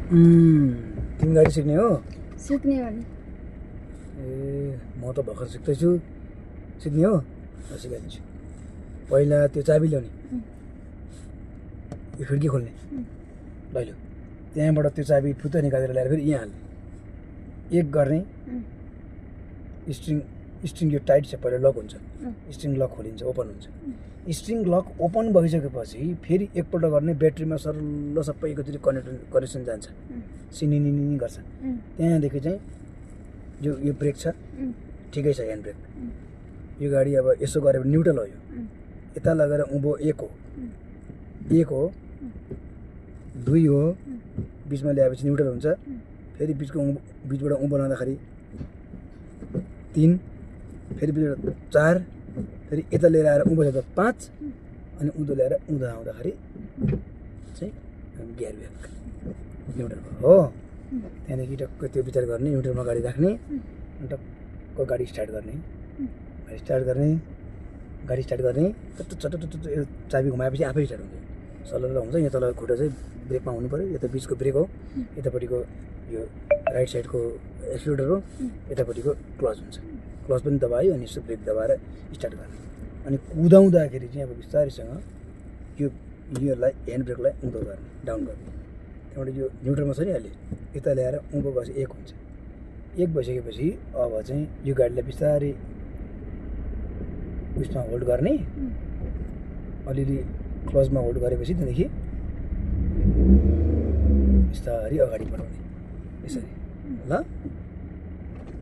तिमी गाडी सिक्ने हो? सिक्ने भने म त भर्खर सिक्दैछु। सिक्ने हो? म सिकाइदिन्छु। पहिला त्यो चाबी ल्याउने, यो खिड्की खोल्ने, लैलो त्यहाँबाट त्यो चाबी फुत्त निकालेर ल्याएर फेरि यहाँ हाल्ने, एक गर्ने। स्ट्रिङ यो टाइट छ, पहिला लक हुन्छ, स्ट्रिङ लक खोलिन्छ, ओपन हुन्छ। स्ट्रिङ लक ओपन भइसकेपछि फेरि एकपल्ट गर्ने, ब्याट्रीमा सरल सबै एकचोटि कनेक्सन जान्छ, सिनिनिनी गर्छ। त्यहाँदेखि चाहिँ यो ब्रेक छ, ठिकै छ, ह्यान्ड ब्रेक। यो गाडी अब यसो गऱ्यो भने न्युट्रल हो, यो यता लगेर उँभो एक हो, दुई हो, बिचमा ल्याएपछि न्युट्रल हुन्छ। फेरि बिचबाट उँभो लाँदाखेरि तीन, फेरि बिचबाट चार, फेरि यता लिएर आएर उँभो ल्याउँदा पाँच, अनि उँधो ल्याएर उँधो आउँदाखेरि चाहिँ गियर ब्रेक न्युट्रल हो। त्यहाँदेखि टक्क त्यो विचार गर्ने, न्युट्रलमा गाडी राख्ने, टक्क गाडी स्टार्ट गर्ने, गाडी स्टार्ट गर्ने, चट्ट चाबी घुमाएपछि आफै स्टार्ट हुन्छ, सलल्ल हुन्छ। यहाँ तल खुट्टा चाहिँ ब्रेकमा हुनु पऱ्यो, यता बिचको ब्रेक हो, यतापट्टिको यो राइट साइडको एक्सिलेटर हो, यतापट्टिको क्लच हुन्छ। क्लच पनि दबायो अनि यसो ब्रेक दबाएर स्टार्ट गर्ने। अनि कुदाउँदाखेरि चाहिँ अब बिस्तारैसँग योलाई ह्यान्ड ब्रेकलाई उँधो गर्ने, डाउन गर्ने। त्यहाँबाट यो न्युट्रलमा छ नि, अहिले यता ल्याएर उँभो गएपछि एक हुन्छ। एक भइसकेपछि अब चाहिँ यो गाडीलाई बिस्तारै उयसमा होल्ड गर्ने, अलिअलि क्लचमा होल्ड गरेपछि त्यहाँदेखि बिस्तारै अगाडि बढाउने, यसरी ल।